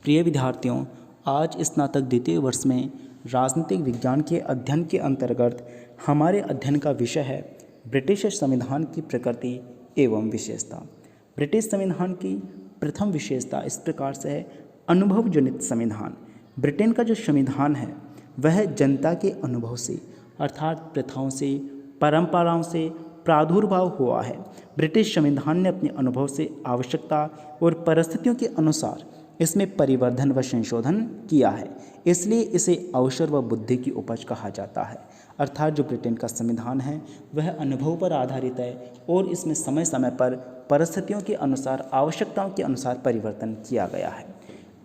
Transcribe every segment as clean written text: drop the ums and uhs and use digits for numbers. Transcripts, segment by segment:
प्रिय विद्यार्थियों, आज स्नातक द्वितीय वर्ष में राजनीतिक विज्ञान के अध्ययन के अंतर्गत हमारे अध्ययन का विषय है ब्रिटिश संविधान की प्रकृति एवं विशेषता। ब्रिटिश संविधान की प्रथम विशेषता इस प्रकार से है अनुभव जनित संविधान। ब्रिटेन का जो संविधान है वह जनता के अनुभव से अर्थात प्रथाओं से, परंपराओं से प्रादुर्भाव हुआ है। ब्रिटिश संविधान ने अपने अनुभव से आवश्यकता और परिस्थितियों के अनुसार इसमें परिवर्धन व संशोधन किया है, इसलिए इसे अवसर व बुद्धि की उपज कहा जाता है। अर्थात जो ब्रिटेन का संविधान है वह अनुभव पर आधारित है और इसमें समय समय पर परिस्थितियों के अनुसार, आवश्यकताओं के अनुसार परिवर्तन किया गया है।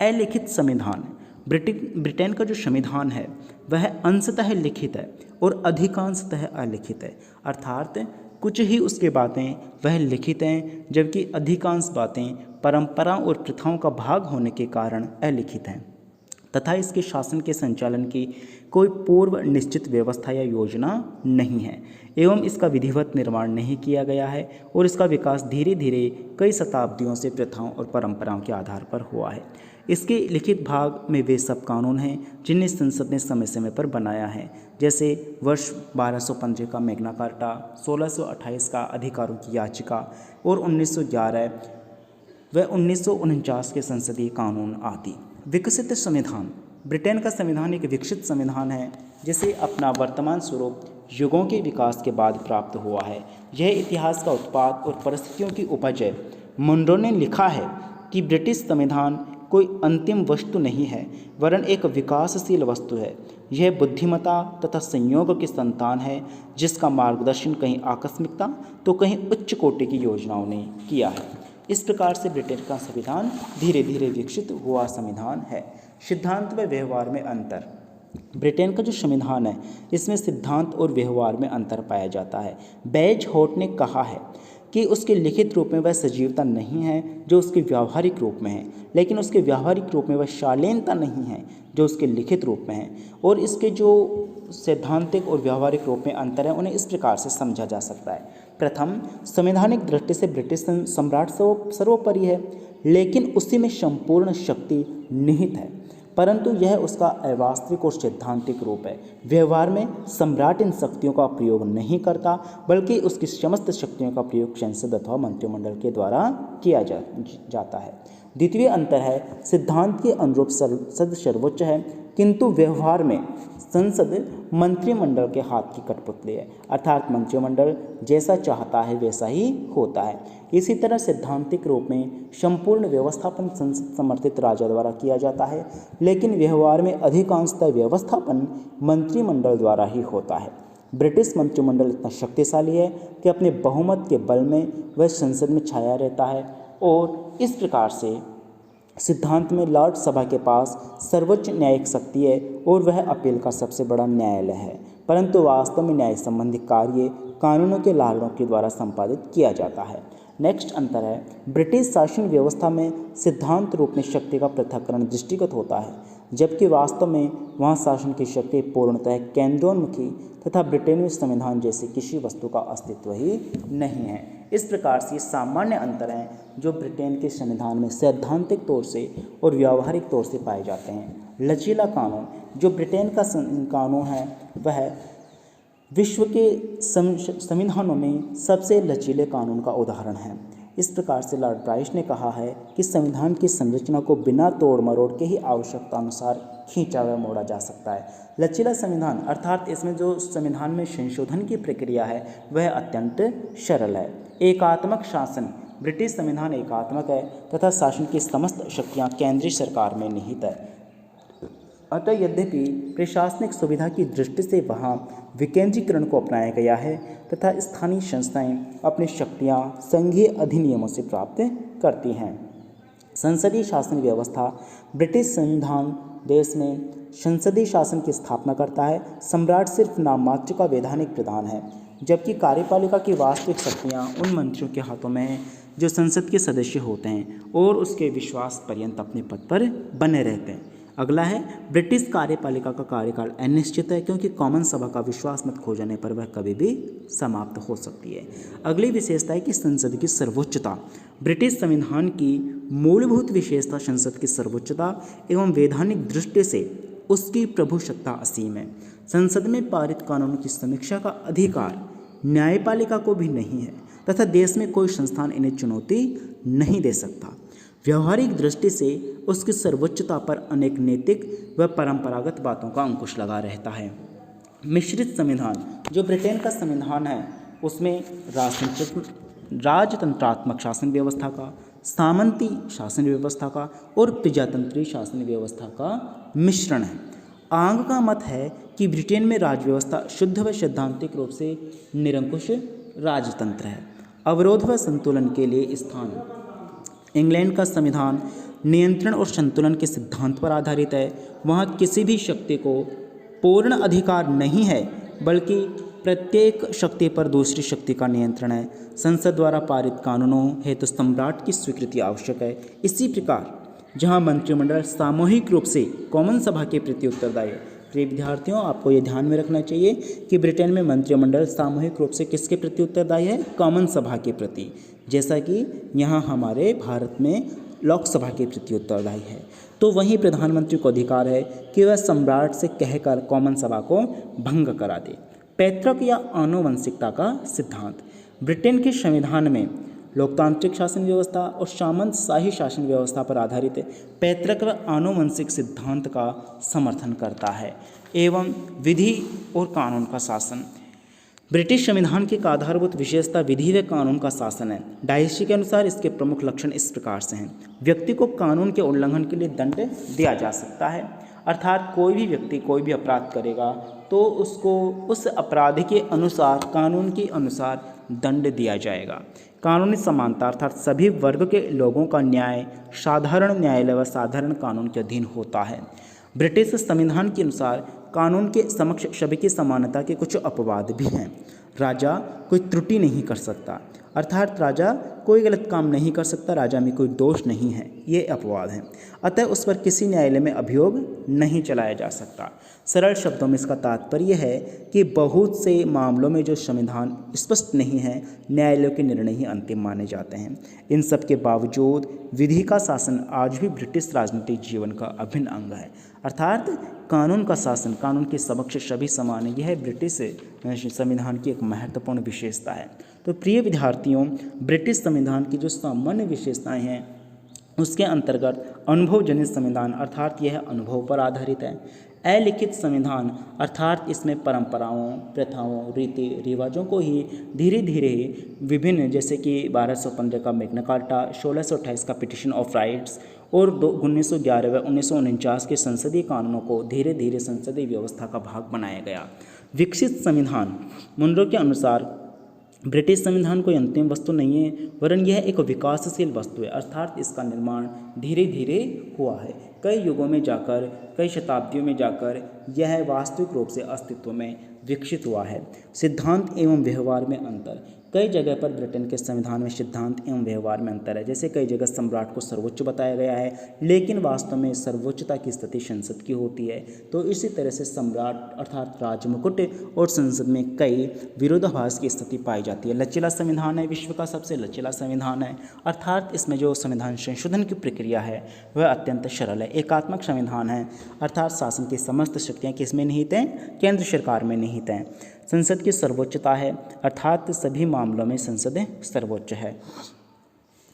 अलिखित संविधान। ब्रिटेन का जो संविधान है वह अंशतः लिखित है और अधिकांशतः अलिखित है। अर्थात कुछ ही उसके बातें वह लिखित हैं, जबकि अधिकांश बातें परंपरा और प्रथाओं का भाग होने के कारण अलिखित हैं तथा इसके शासन के संचालन की कोई पूर्व निश्चित व्यवस्था या योजना नहीं है एवं इसका विधिवत निर्माण नहीं किया गया है और इसका विकास धीरे धीरे कई शताब्दियों से प्रथाओं और परंपराओं के आधार पर हुआ है। इसके लिखित भाग में वे सब कानून हैं जिन्हें संसद ने समय समय पर बनाया है, जैसे वर्ष 1215 का मैग्ना कार्टा, 1628 का अधिकारों की याचिका और 1911 व 1949 के संसदीय कानून आदि। विकसित संविधान। ब्रिटेन का संविधान एक विकसित संविधान है जिसे अपना वर्तमान स्वरूप युगों के विकास के बाद प्राप्त हुआ है। यह इतिहास का उत्पाद और परिस्थितियों की उपज है। मुंडो ने लिखा है कि ब्रिटिश संविधान कोई अंतिम वस्तु नहीं है वरन एक विकासशील वस्तु है। यह बुद्धिमत्ता तथा संयोग की संतान है जिसका मार्गदर्शन कहीं आकस्मिकता तो कहीं उच्च कोटि की योजनाओं ने किया है। इस प्रकार से ब्रिटेन का संविधान धीरे धीरे विकसित हुआ संविधान है। सिद्धांत व व्यवहार में अंतर। ब्रिटेन का जो संविधान है इसमें सिद्धांत और व्यवहार में अंतर पाया जाता है। बेजहोट ने कहा है कि उसके लिखित रूप में वह सजीवता नहीं है जो उसके व्यावहारिक रूप में है, लेकिन उसके व्यावहारिक रूप में वह शालीनता नहीं है जो उसके लिखित रूप में है। और इसके जो सैद्धांतिक और व्यावहारिक रूप में अंतर है उन्हें इस प्रकार से समझा जा सकता है। प्रथम, संवैधानिक दृष्टि से ब्रिटिश सम्राट सर्वोपरि है, लेकिन उसी में संपूर्ण शक्ति निहित है, परंतु यह उसका अवास्तविक और सैद्धांतिक रूप है। व्यवहार में सम्राट इन शक्तियों का प्रयोग नहीं करता बल्कि उसकी समस्त शक्तियों का प्रयोग संसद अथवा मंत्रिमंडल के द्वारा किया जाता है। द्वितीय अंतर है सिद्धांत के अनुरूप संसद सर्वोच्च है, किंतु व्यवहार में संसद मंत्रिमंडल के हाथ की कठपुतली है, अर्थात मंत्रिमंडल जैसा चाहता है वैसा ही होता है। इसी तरह सैद्धांतिक रूप में संपूर्ण व्यवस्थापन संसद समर्थित राजा द्वारा किया जाता है, लेकिन व्यवहार में अधिकांशतः व्यवस्थापन मंत्रिमंडल द्वारा ही होता है। ब्रिटिश मंत्रिमंडल इतना शक्तिशाली है कि अपने बहुमत के बल में वह संसद में छाया रहता है और इस प्रकार से सिद्धांत में लॉर्ड सभा के पास सर्वोच्च न्यायिक शक्ति है और वह अपील का सबसे बड़ा न्यायालय है, परंतु वास्तव में न्याय संबंधी कार्य कानूनों के लाड़ों के द्वारा संपादित किया जाता है। नेक्स्ट अंतर है ब्रिटिश शासन व्यवस्था में सिद्धांत रूप में शक्ति का पृथक्करण दृष्टिगत होता है, जबकि वास्तव में वहाँ शासन की शक्ति पूर्णतः केंद्रोन्मुखी तथा ब्रिटेनवी संविधान जैसी किसी वस्तु का अस्तित्व ही नहीं है। इस प्रकार से सामान्य अंतर हैं जो ब्रिटेन के संविधान में सैद्धांतिक तौर से और व्यावहारिक तौर से पाए जाते हैं। लचीला कानून। जो ब्रिटेन का कानून है वह विश्व के संविधानों में सबसे लचीले कानून का उदाहरण है। इस प्रकार से लॉर्ड ब्राइस ने कहा है कि संविधान की संरचना को बिना तोड़ मरोड़ के ही आवश्यकता अनुसार खींचा व मोड़ा जा सकता है। लचीला संविधान अर्थात इसमें जो संविधान में संशोधन की प्रक्रिया है वह अत्यंत सरल है। एकात्मक शासन। ब्रिटिश संविधान एकात्मक है तथा शासन की समस्त शक्तियाँ केंद्रीय सरकार में निहित है। अतः यद्यपि प्रशासनिक सुविधा की दृष्टि से वहाँ विकेंद्रीकरण को अपनाया गया है तथा स्थानीय संस्थाएं अपनी शक्तियाँ संघीय अधिनियमों से प्राप्त करती हैं। संसदीय शासन व्यवस्था। ब्रिटिश संविधान देश में संसदीय शासन की स्थापना करता है। सम्राट सिर्फ नाममात्र का वैधानिक प्रधान है, जबकि कार्यपालिका की वास्तविक शक्तियाँ उन मंत्रियों के हाथों में हैं जो संसद के सदस्य होते हैं और उसके विश्वास पर्यंत अपने पद पर बने रहते हैं। अगला है ब्रिटिश कार्यपालिका का कार्यकाल अनिश्चित है क्योंकि कॉमन सभा का विश्वास मत खो जाने पर वह कभी भी समाप्त हो सकती है। अगली विशेषता है कि संसद की सर्वोच्चता। ब्रिटिश संविधान की मूलभूत विशेषता संसद की सर्वोच्चता एवं वैधानिक दृष्टि से उसकी प्रभुसत्ता असीम है। संसद में पारित कानूनों की समीक्षा का अधिकार न्यायपालिका को भी नहीं है तथा देश में कोई संस्थान इन्हें चुनौती नहीं दे सकता। व्यवहारिक दृष्टि से उसकी सर्वोच्चता पर अनेक नैतिक व परंपरागत बातों का अंकुश लगा रहता है। मिश्रित संविधान, जो ब्रिटेन का संविधान है उसमें राजतंत्रात्मक शासन व्यवस्था का, सामंती शासन व्यवस्था का और प्रजातंत्रीय शासन व्यवस्था का मिश्रण है। आंग का मत है कि ब्रिटेन में राज्य व्यवस्था शुद्ध व सैद्धांतिक रूप से निरंकुश राजतंत्र है। अवरोध व संतुलन के लिए स्थान। इंग्लैंड का संविधान नियंत्रण और संतुलन के सिद्धांत पर आधारित है। वहाँ किसी भी शक्ति को पूर्ण अधिकार नहीं है बल्कि प्रत्येक शक्ति पर दूसरी शक्ति का नियंत्रण है। संसद द्वारा पारित कानूनों हेतु सम्राट की स्वीकृति आवश्यक है। इसी प्रकार जहाँ मंत्रिमंडल सामूहिक रूप से कॉमन सभा के प्रति उत्तरदायी है। प्रिय विद्यार्थियों, आपको ये ध्यान में रखना चाहिए कि ब्रिटेन में मंत्रिमंडल सामूहिक रूप से किसके प्रति उत्तरदायी है? कॉमन सभा के प्रति, जैसा कि यहाँ हमारे भारत में लोकसभा के प्रति उत्तरदायी है। तो वहीं प्रधानमंत्री को अधिकार है कि वह सम्राट से कहकर कॉमन सभा को भंग करा दे। पैतृक या आनुवंशिकता का सिद्धांत। ब्रिटेन के संविधान में लोकतांत्रिक शासन व्यवस्था और सामंतशाही शासन व्यवस्था पर आधारित पैतृक व आनुवंशिक सिद्धांत का समर्थन करता है एवं विधि और कानून का शासन। ब्रिटिश संविधान की एक आधारभूत विशेषता विधि व कानून का शासन है। डायसी के अनुसार इसके प्रमुख लक्षण इस प्रकार से हैं। व्यक्ति को कानून के उल्लंघन के लिए दंड दिया जा सकता है, अर्थात कोई भी व्यक्ति कोई भी अपराध करेगा तो उसको उस अपराध के अनुसार, कानून के अनुसार दंड दिया जाएगा। कानूनी समानता, अर्थात सभी वर्ग के लोगों का न्याय साधारण न्यायालय व साधारण कानून के अधीन होता है। ब्रिटिश संविधान के अनुसार कानून के समक्ष सभी की समानता के कुछ अपवाद भी हैं। राजा कोई त्रुटि नहीं कर सकता, अर्थात राजा कोई गलत काम नहीं कर सकता, राजा में कोई दोष नहीं है, ये अपवाद है। अतः उस पर किसी न्यायालय में अभियोग नहीं चलाया जा सकता। सरल शब्दों में इसका तात्पर्य है कि बहुत से मामलों में जो संविधान स्पष्ट नहीं है, न्यायालयों के निर्णय ही अंतिम माने जाते हैं। इन सब के बावजूद विधि का शासन आज भी ब्रिटिश राजनीतिक जीवन का अभिन्न अंग है, अर्थात कानून का शासन, कानून के समक्ष सभी समान है। यह ब्रिटिश संविधान की एक महत्वपूर्ण विशेषता है। तो प्रिय विद्यार्थियों, ब्रिटिश संविधान की जो सामान्य विशेषताएं हैं उसके अंतर्गत अनुभवजनित संविधान, अर्थात यह अनुभव पर आधारित है। अलिखित संविधान, अर्थात इसमें परंपराओं, प्रथाओं, रीति रिवाजों को ही धीरे धीरे विभिन्न, जैसे कि 1215 का मैग्ना कार्टा, 1628 का पिटिशन ऑफ राइट्स और 1911 व 1949 के संसदीय कानूनों को धीरे धीरे संसदीय व्यवस्था का भाग बनाया गया। विकसित संविधान, मुनरो के अनुसार ब्रिटिश संविधान कोई अंतिम वस्तु नहीं है वरन यह एक विकासशील वस्तु है, अर्थात इसका निर्माण धीरे धीरे हुआ है। कई युगों में जाकर, कई शताब्दियों में जाकर यह वास्तविक रूप से अस्तित्व में विकसित हुआ है। सिद्धांत एवं व्यवहार में अंतर। कई जगह पर ब्रिटेन के संविधान में सिद्धांत एवं व्यवहार में अंतर है। जैसे कई जगह सम्राट को सर्वोच्च बताया गया है, लेकिन वास्तव में सर्वोच्चता की स्थिति संसद की होती है। तो इसी तरह से सम्राट अर्थात राजमुकुट और संसद में कई विरोधाभास की स्थिति पाई जाती है। लचीला संविधान है, विश्व का सबसे लचीला संविधान है, अर्थात इसमें जो संविधान संशोधन की प्रक्रिया है वह अत्यंत सरल है। एकात्मक संविधान है, अर्थात शासन की समस्त शक्तियाँ किसमें निहित हैं? केंद्र सरकार में निहित हैं। संसद की सर्वोच्चता है, अर्थात सभी मामलों में संसद सर्वोच्च है।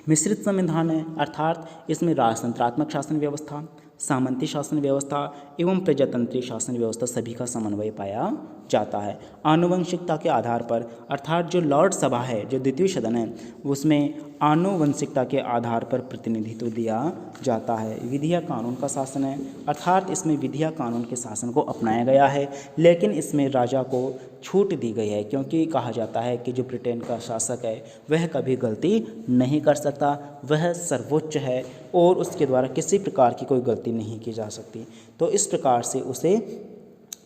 मिश्रित संविधान है, अर्थात इसमें राजतंत्रात्मक शासन व्यवस्था, सामंती शासन व्यवस्था एवं प्रजातंत्रीय शासन व्यवस्था सभी का समन्वय पाया जाता है। आनुवंशिकता के आधार पर, अर्थात जो लॉर्ड सभा है, जो द्वितीय सदन है, उसमें आनुवंशिकता के आधार पर प्रतिनिधित्व दिया जाता है। विधि या कानून का शासन है, अर्थात इसमें विधि या कानून के शासन को अपनाया गया है, लेकिन इसमें राजा को छूट दी गई है, क्योंकि कहा जाता है कि जो ब्रिटेन का शासक है वह कभी गलती नहीं कर सकता, वह सर्वोच्च है और उसके द्वारा किसी प्रकार की कोई गलती नहीं की जा सकती। तो इस प्रकार से उसे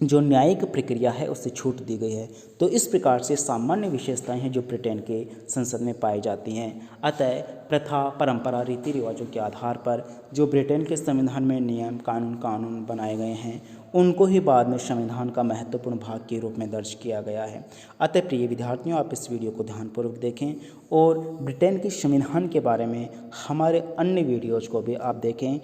जो न्यायिक प्रक्रिया है उससे छूट दी गई है। तो इस प्रकार से सामान्य विशेषताएं हैं जो ब्रिटेन के संसद में पाई जाती हैं। अतः प्रथा, परंपरा, रीति रिवाजों के आधार पर जो ब्रिटेन के संविधान में नियम, कानून बनाए गए हैं उनको ही बाद में संविधान का महत्वपूर्ण भाग के रूप में दर्ज किया गया है। अतः प्रिय विद्यार्थियों, आप इस वीडियो को ध्यानपूर्वक देखें और ब्रिटेन के संविधान के बारे में हमारे अन्य वीडियोज़ को भी आप देखें।